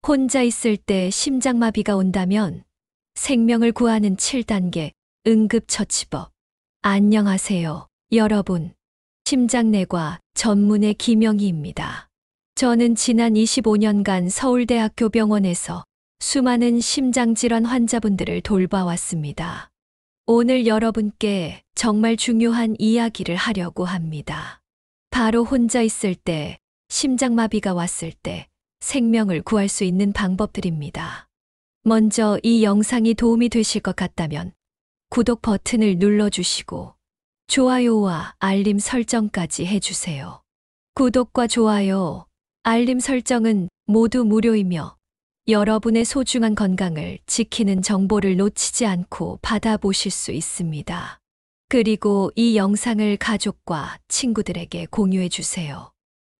혼자 있을 때 심장마비가 온다면 생명을 구하는 7단계 응급처치법. 안녕하세요, 여러분. 심장내과 전문의 김영희입니다. 저는 지난 25년간 서울대학교 병원에서 수많은 심장질환 환자분들을 돌봐왔습니다. 오늘 여러분께 정말 중요한 이야기를 하려고 합니다. 바로 혼자 있을 때, 심장마비가 왔을 때 생명을 구할 수 있는 방법들입니다. 먼저 이 영상이 도움이 되실 것 같다면 구독 버튼을 눌러주시고 좋아요와 알림 설정까지 해주세요. 구독과 좋아요, 알림 설정은 모두 무료이며 여러분의 소중한 건강을 지키는 정보를 놓치지 않고 받아보실 수 있습니다. 그리고 이 영상을 가족과 친구들에게 공유해 주세요.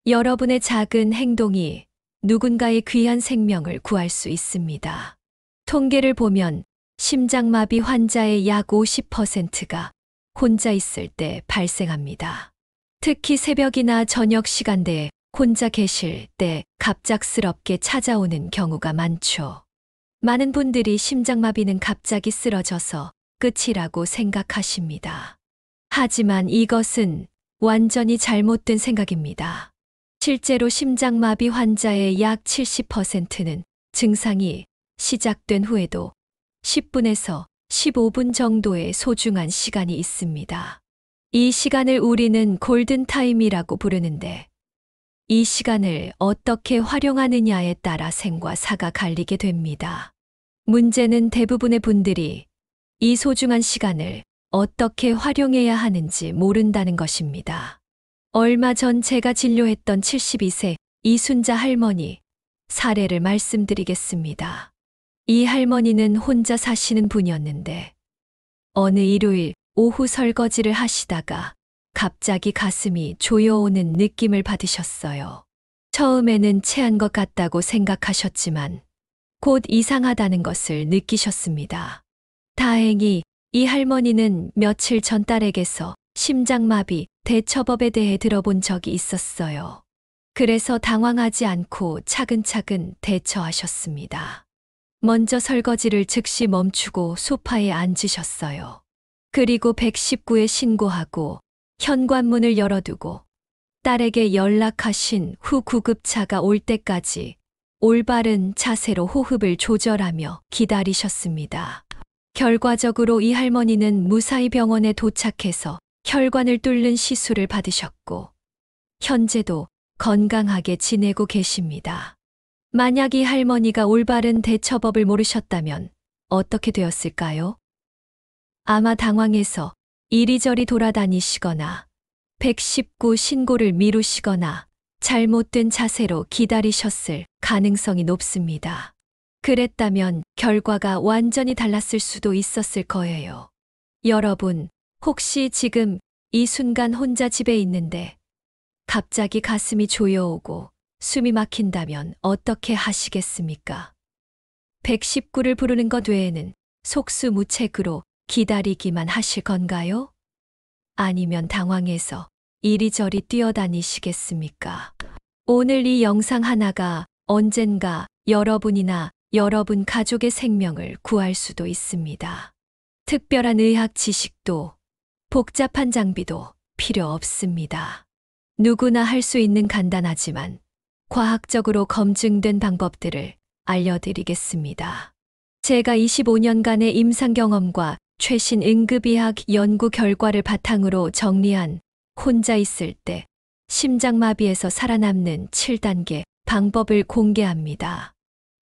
여러분의 작은 행동이 누군가의 귀한 생명을 구할 수 있습니다. 통계를 보면 심장마비 환자의 약 50%가 혼자 있을 때 발생합니다. 특히 새벽이나 저녁 시간대에 혼자 계실 때 갑작스럽게 찾아오는 경우가 많죠. 많은 분들이 심장마비는 갑자기 쓰러져서 끝이라고 생각하십니다. 하지만 이것은 완전히 잘못된 생각입니다. 실제로 심장마비 환자의 약 70%는 증상이 시작된 후에도 10분에서 15분 정도의 소중한 시간이 있습니다. 이 시간을 우리는 골든타임이라고 부르는데, 이 시간을 어떻게 활용하느냐에 따라 생과 사가 갈리게 됩니다. 문제는 대부분의 분들이 이 소중한 시간을 어떻게 활용해야 하는지 모른다는 것입니다. 얼마 전 제가 진료했던 72세 이순자 할머니 사례를 말씀드리겠습니다. 이 할머니는 혼자 사시는 분이었는데 어느 일요일 오후 설거지를 하시다가 갑자기 가슴이 조여오는 느낌을 받으셨어요. 처음에는 체한 것 같다고 생각하셨지만 곧 이상하다는 것을 느끼셨습니다. 다행히 이 할머니는 며칠 전 딸에게서 심장마비 대처법에 대해 들어본 적이 있었어요. 그래서 당황하지 않고 차근차근 대처하셨습니다. 먼저 설거지를 즉시 멈추고 소파에 앉으셨어요. 그리고 119에 신고하고 현관문을 열어두고 딸에게 연락하신 후 구급차가 올 때까지 올바른 자세로 호흡을 조절하며 기다리셨습니다. 결과적으로 이 할머니는 무사히 병원에 도착해서 혈관을 뚫는 시술을 받으셨고 현재도 건강하게 지내고 계십니다. 만약 이 할머니가 올바른 대처법을 모르셨다면 어떻게 되었을까요? 아마 당황해서 이리저리 돌아다니시거나 119 신고를 미루시거나 잘못된 자세로 기다리셨을 가능성이 높습니다. 그랬다면 결과가 완전히 달랐을 수도 있었을 거예요. 여러분, 혹시 지금 이 순간 혼자 집에 있는데 갑자기 가슴이 조여오고 숨이 막힌다면 어떻게 하시겠습니까? 119를 부르는 것 외에는 속수무책으로 기다리기만 하실 건가요? 아니면 당황해서 이리저리 뛰어다니시겠습니까? 오늘 이 영상 하나가 언젠가 여러분이나 여러분 가족의 생명을 구할 수도 있습니다. 특별한 의학 지식도 복잡한 장비도 필요 없습니다. 누구나 할 수 있는 간단하지만 과학적으로 검증된 방법들을 알려드리겠습니다. 제가 25년간의 임상 경험과 최신 응급의학 연구 결과를 바탕으로 정리한 혼자 있을 때 심장마비에서 살아남는 7단계 방법을 공개합니다.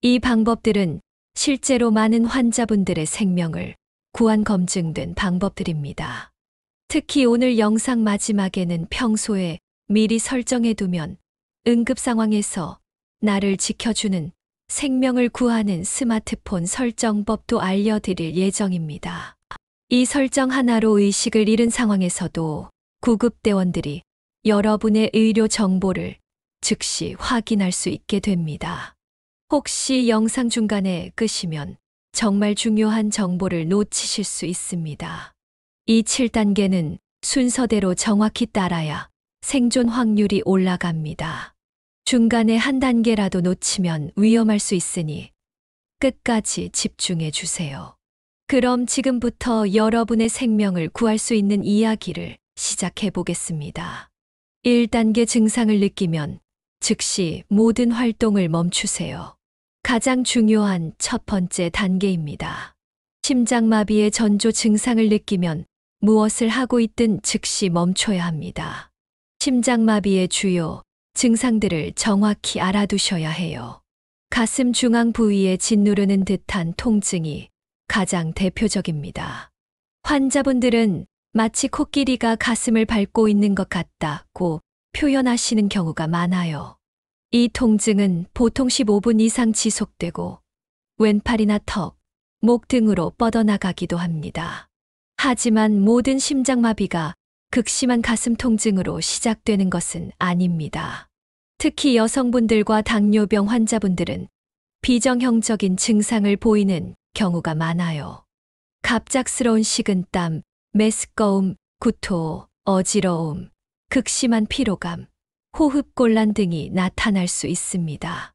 이 방법들은 실제로 많은 환자분들의 생명을 구한 검증된 방법들입니다. 특히 오늘 영상 마지막에는 평소에 미리 설정해두면 응급 상황에서 나를 지켜주는 생명을 구하는 스마트폰 설정법도 알려드릴 예정입니다. 이 설정 하나로 의식을 잃은 상황에서도 구급대원들이 여러분의 의료 정보를 즉시 확인할 수 있게 됩니다. 혹시 영상 중간에 끄시면 정말 중요한 정보를 놓치실 수 있습니다. 이 7단계는 순서대로 정확히 따라야 생존 확률이 올라갑니다. 중간에 한 단계라도 놓치면 위험할 수 있으니 끝까지 집중해 주세요. 그럼 지금부터 여러분의 생명을 구할 수 있는 이야기를 시작해 보겠습니다. 1단계 증상을 느끼면 즉시 모든 활동을 멈추세요. 가장 중요한 첫 번째 단계입니다. 심장마비의 전조 증상을 느끼면 무엇을 하고 있든 즉시 멈춰야 합니다. 심장마비의 주요 증상들을 정확히 알아두셔야 해요. 가슴 중앙 부위에 짓누르는 듯한 통증이 가장 대표적입니다. 환자분들은 마치 코끼리가 가슴을 밟고 있는 것 같다고 표현하시는 경우가 많아요. 이 통증은 보통 15분 이상 지속되고 왼팔이나 턱, 목 등으로 뻗어나가기도 합니다. 하지만 모든 심장마비가 극심한 가슴 통증으로 시작되는 것은 아닙니다. 특히 여성분들과 당뇨병 환자분들은 비정형적인 증상을 보이는 경우가 많아요. 갑작스러운 식은땀, 메스꺼움, 구토, 어지러움, 극심한 피로감, 호흡곤란 등이 나타날 수 있습니다.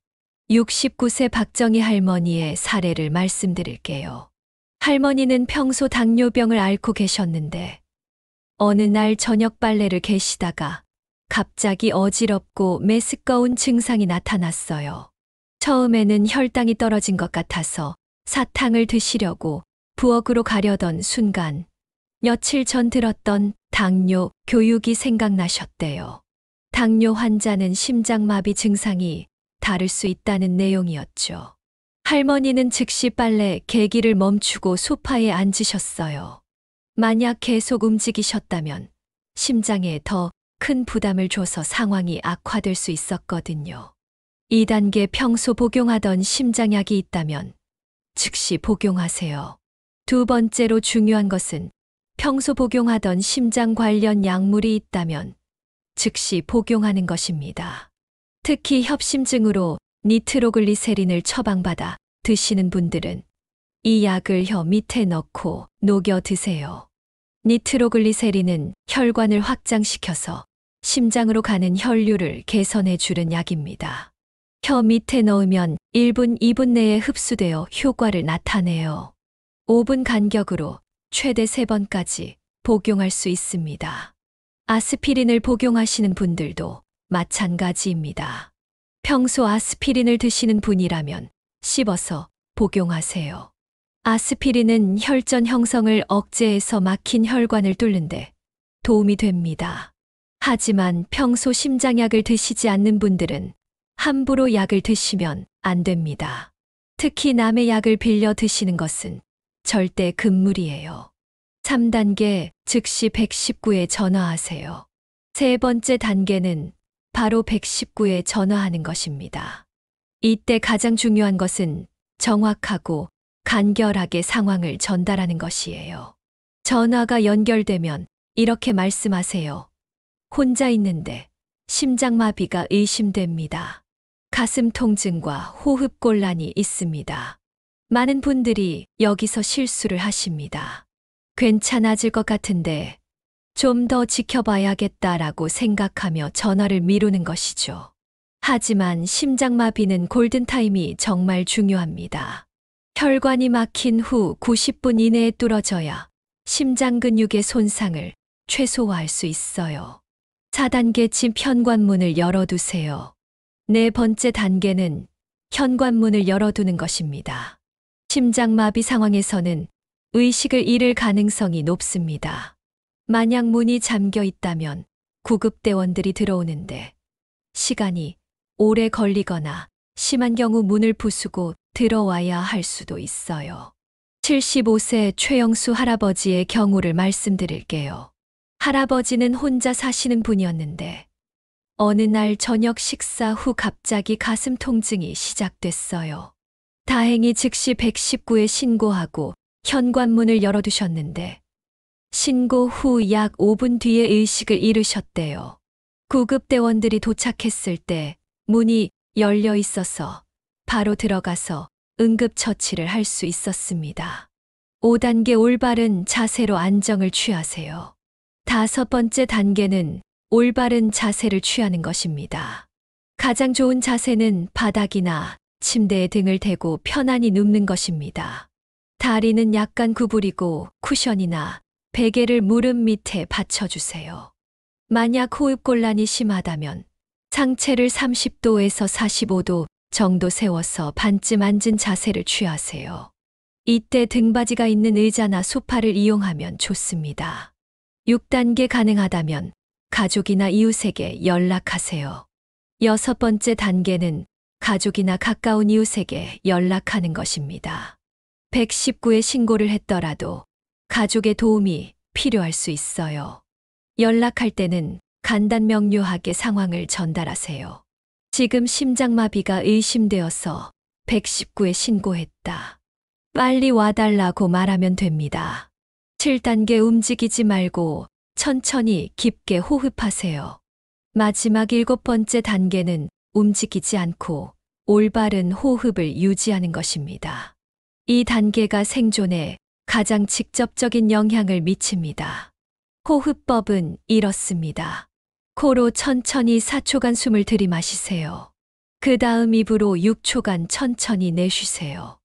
69세 박정희 할머니의 사례를 말씀드릴게요. 할머니는 평소 당뇨병을 앓고 계셨는데 어느 날 저녁 빨래를 개시다가 갑자기 어지럽고 메스꺼운 증상이 나타났어요. 처음에는 혈당이 떨어진 것 같아서 사탕을 드시려고 부엌으로 가려던 순간 며칠 전 들었던 당뇨 교육이 생각나셨대요. 당뇨 환자는 심장마비 증상이 다를 수 있다는 내용이었죠. 할머니는 즉시 빨래 개기를 멈추고 소파에 앉으셨어요. 만약 계속 움직이셨다면 심장에 더 큰 부담을 줘서 상황이 악화될 수 있었거든요. 2단계 평소 복용하던 심장약이 있다면 즉시 복용하세요. 두 번째로 중요한 것은 평소 복용하던 심장 관련 약물이 있다면 즉시 복용하는 것입니다. 특히 협심증으로 니트로글리세린을 처방받아 드시는 분들은 이 약을 혀 밑에 넣고 녹여 드세요. 니트로글리세린은 혈관을 확장시켜서 심장으로 가는 혈류를 개선해 주는 약입니다. 혀 밑에 넣으면 1분, 2분 내에 흡수되어 효과를 나타내요. 5분 간격으로 최대 3번까지 복용할 수 있습니다. 아스피린을 복용하시는 분들도 마찬가지입니다. 평소 아스피린을 드시는 분이라면 씹어서 복용하세요. 아스피린은 혈전 형성을 억제해서 막힌 혈관을 뚫는데 도움이 됩니다. 하지만 평소 심장약을 드시지 않는 분들은 함부로 약을 드시면 안 됩니다. 특히 남의 약을 빌려 드시는 것은 절대 금물이에요. 3단계 즉시 119에 전화하세요. 세 번째 단계는 바로 119에 전화하는 것입니다. 이때 가장 중요한 것은 정확하고 간결하게 상황을 전달하는 것이에요. 전화가 연결되면 이렇게 말씀하세요. 혼자 있는데 심장마비가 의심됩니다. 가슴 통증과 호흡곤란이 있습니다. 많은 분들이 여기서 실수를 하십니다. 괜찮아질 것 같은데 좀 더 지켜봐야겠다라고 생각하며 전화를 미루는 것이죠. 하지만 심장마비는 골든타임이 정말 중요합니다. 혈관이 막힌 후 90분 이내에 뚫어져야 심장 근육의 손상을 최소화할 수 있어요. 4단계 집 현관문을 열어두세요. 네 번째 단계는 현관문을 열어두는 것입니다. 심장마비 상황에서는 의식을 잃을 가능성이 높습니다. 만약 문이 잠겨 있다면 구급대원들이 들어오는데 시간이 오래 걸리거나 심한 경우 문을 부수고 들어와야 할 수도 있어요. 75세 최영수 할아버지의 경우를 말씀드릴게요. 할아버지는 혼자 사시는 분이었는데 어느 날 저녁 식사 후 갑자기 가슴 통증이 시작됐어요. 다행히 즉시 119에 신고하고 현관문을 열어두셨는데 신고 후 약 5분 뒤에 의식을 잃으셨대요. 구급대원들이 도착했을 때 문이 열려 있어서 바로 들어가서 응급처치를 할 수 있었습니다. 5단계 올바른 자세로 안정을 취하세요. 5번째 단계는 올바른 자세를 취하는 것입니다. 가장 좋은 자세는 바닥이나 침대에 등을 대고 편안히 눕는 것입니다. 다리는 약간 구부리고 쿠션이나 베개를 무릎 밑에 받쳐주세요. 만약 호흡곤란이 심하다면 상체를 30도에서 45도 정도 세워서 반쯤 앉은 자세를 취하세요. 이때 등받이가 있는 의자나 소파를 이용하면 좋습니다. 6단계 가능하다면 가족이나 이웃에게 연락하세요. 6번째 단계는 가족이나 가까운 이웃에게 연락하는 것입니다. 119에 신고를 했더라도 가족의 도움이 필요할 수 있어요. 연락할 때는 간단 명료하게 상황을 전달하세요. 지금 심장마비가 의심되어서 119에 신고했다. 빨리 와달라고 말하면 됩니다. 7단계 움직이지 말고 천천히 깊게 호흡하세요. 마지막 7번째 단계는 움직이지 않고 올바른 호흡을 유지하는 것입니다. 이 단계가 생존에 가장 직접적인 영향을 미칩니다. 호흡법은 이렇습니다. 코로 천천히 4초간 숨을 들이마시세요. 그 다음 입으로 6초간 천천히 내쉬세요.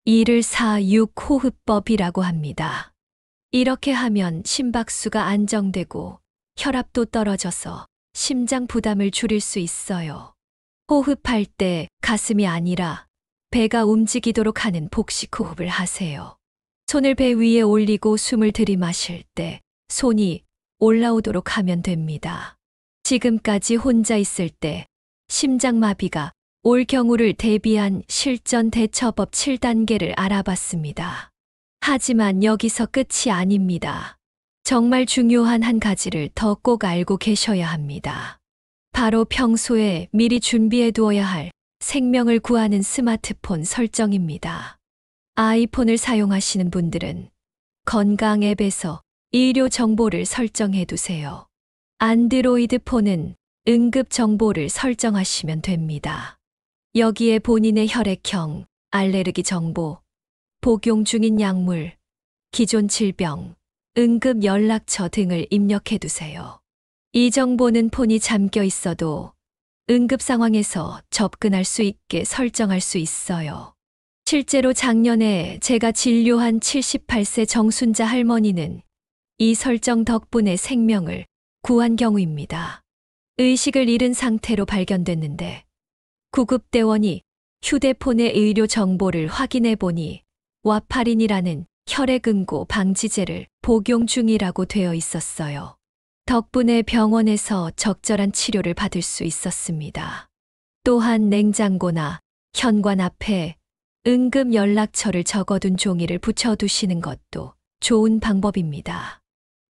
이를 4-6 호흡법이라고 합니다. 이렇게 하면 심박수가 안정되고 혈압도 떨어져서 심장 부담을 줄일 수 있어요. 호흡할 때 가슴이 아니라 배가 움직이도록 하는 복식 호흡을 하세요. 손을 배 위에 올리고 숨을 들이마실 때 손이 올라오도록 하면 됩니다. 지금까지 혼자 있을 때 심장마비가 올 경우를 대비한 실전 대처법 7단계를 알아봤습니다. 하지만 여기서 끝이 아닙니다. 정말 중요한 한 가지를 더 꼭 알고 계셔야 합니다. 바로 평소에 미리 준비해 두어야 할 생명을 구하는 스마트폰 설정입니다. 아이폰을 사용하시는 분들은 건강 앱에서 의료 정보를 설정해 두세요. 안드로이드 폰은 응급 정보를 설정하시면 됩니다. 여기에 본인의 혈액형, 알레르기 정보, 복용 중인 약물, 기존 질병, 응급 연락처 등을 입력해 두세요. 이 정보는 폰이 잠겨 있어도 응급 상황에서 접근할 수 있게 설정할 수 있어요. 실제로 작년에 제가 진료한 78세 정순자 할머니는 이 설정 덕분에 생명을 구한 경우입니다. 의식을 잃은 상태로 발견됐는데 구급대원이 휴대폰의 의료 정보를 확인해 보니 와파린이라는 혈액응고 방지제를 복용 중이라고 되어 있었어요. 덕분에 병원에서 적절한 치료를 받을 수 있었습니다. 또한 냉장고나 현관 앞에 응급 연락처를 적어둔 종이를 붙여두시는 것도 좋은 방법입니다.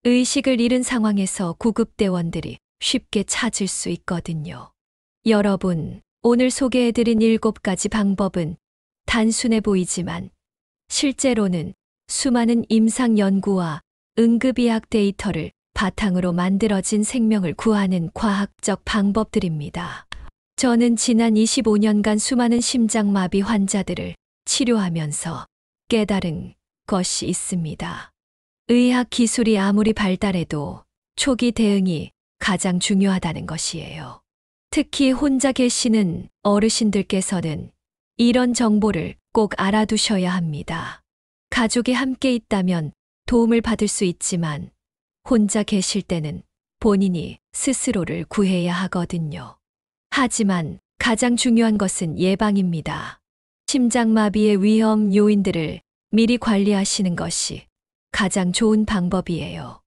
의식을 잃은 상황에서 구급대원들이 쉽게 찾을 수 있거든요. 여러분, 오늘 소개해드린 7가지 방법은 단순해 보이지만 실제로는 수많은 임상 연구와 응급의학 데이터를 바탕으로 만들어진 생명을 구하는 과학적 방법들입니다. 저는 지난 25년간 수많은 심장마비 환자들을 치료하면서 깨달은 것이 있습니다. 의학 기술이 아무리 발달해도 초기 대응이 가장 중요하다는 것이에요. 특히 혼자 계시는 어르신들께서는 이런 정보를 꼭 알아두셔야 합니다. 가족이 함께 있다면 도움을 받을 수 있지만 혼자 계실 때는 본인이 스스로를 구해야 하거든요. 하지만 가장 중요한 것은 예방입니다. 심장마비의 위험 요인들을 미리 관리하시는 것이 가장 좋은 방법이에요.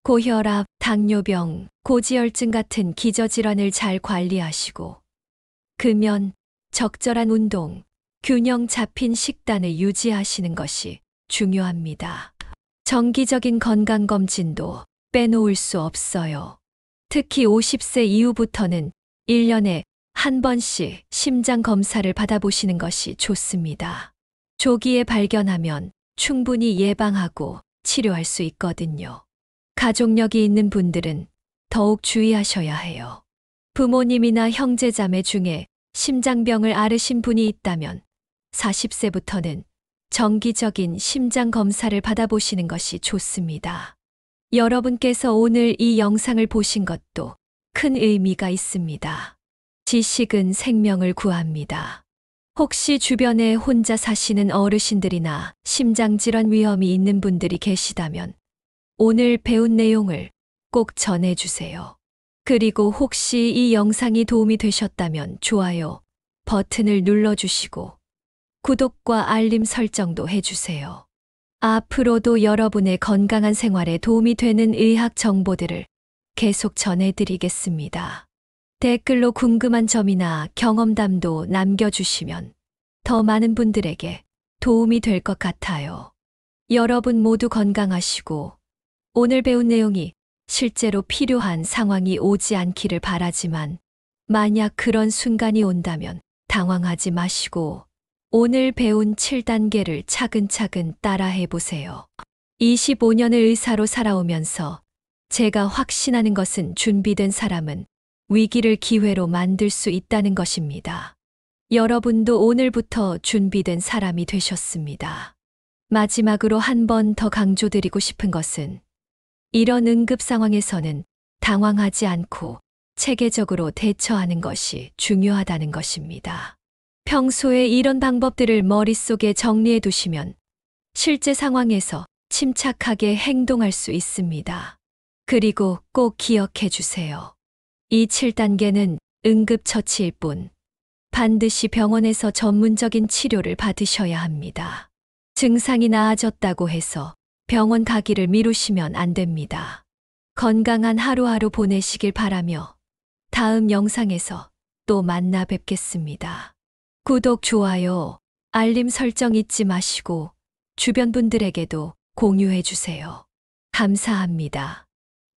고혈압, 당뇨병, 고지혈증 같은 기저질환을 잘 관리하시고 금연, 적절한 운동, 균형 잡힌 식단을 유지하시는 것이 중요합니다. 정기적인 건강검진도 빼놓을 수 없어요. 특히 50세 이후부터는 1년에 한 번씩 심장검사를 받아보시는 것이 좋습니다. 조기에 발견하면 충분히 예방하고 치료할 수 있거든요. 가족력이 있는 분들은 더욱 주의하셔야 해요. 부모님이나 형제자매 중에 심장병을 앓으신 분이 있다면 40세부터는 정기적인 심장검사를 받아보시는 것이 좋습니다. 여러분께서 오늘 이 영상을 보신 것도 큰 의미가 있습니다. 지식은 생명을 구합니다. 혹시 주변에 혼자 사시는 어르신들이나 심장질환 위험이 있는 분들이 계시다면 오늘 배운 내용을 꼭 전해주세요. 그리고 혹시 이 영상이 도움이 되셨다면 좋아요 버튼을 눌러주시고 구독과 알림 설정도 해주세요. 앞으로도 여러분의 건강한 생활에 도움이 되는 의학 정보들을 계속 전해드리겠습니다. 댓글로 궁금한 점이나 경험담도 남겨주시면 더 많은 분들에게 도움이 될 것 같아요. 여러분 모두 건강하시고 오늘 배운 내용이 실제로 필요한 상황이 오지 않기를 바라지만 만약 그런 순간이 온다면 당황하지 마시고 오늘 배운 7단계를 차근차근 따라해 보세요. 25년을 의사로 살아오면서 제가 확신하는 것은 준비된 사람은 위기를 기회로 만들 수 있다는 것입니다. 여러분도 오늘부터 준비된 사람이 되셨습니다. 마지막으로 한 번 더 강조드리고 싶은 것은 이런 응급 상황에서는 당황하지 않고 체계적으로 대처하는 것이 중요하다는 것입니다. 평소에 이런 방법들을 머릿속에 정리해 두시면 실제 상황에서 침착하게 행동할 수 있습니다. 그리고 꼭 기억해 주세요. 이 7단계는 응급처치일 뿐 반드시 병원에서 전문적인 치료를 받으셔야 합니다. 증상이 나아졌다고 해서 병원 가기를 미루시면 안 됩니다. 건강한 하루하루 보내시길 바라며 다음 영상에서 또 만나 뵙겠습니다. 구독, 좋아요, 알림 설정 잊지 마시고 주변 분들에게도 공유해 주세요. 감사합니다.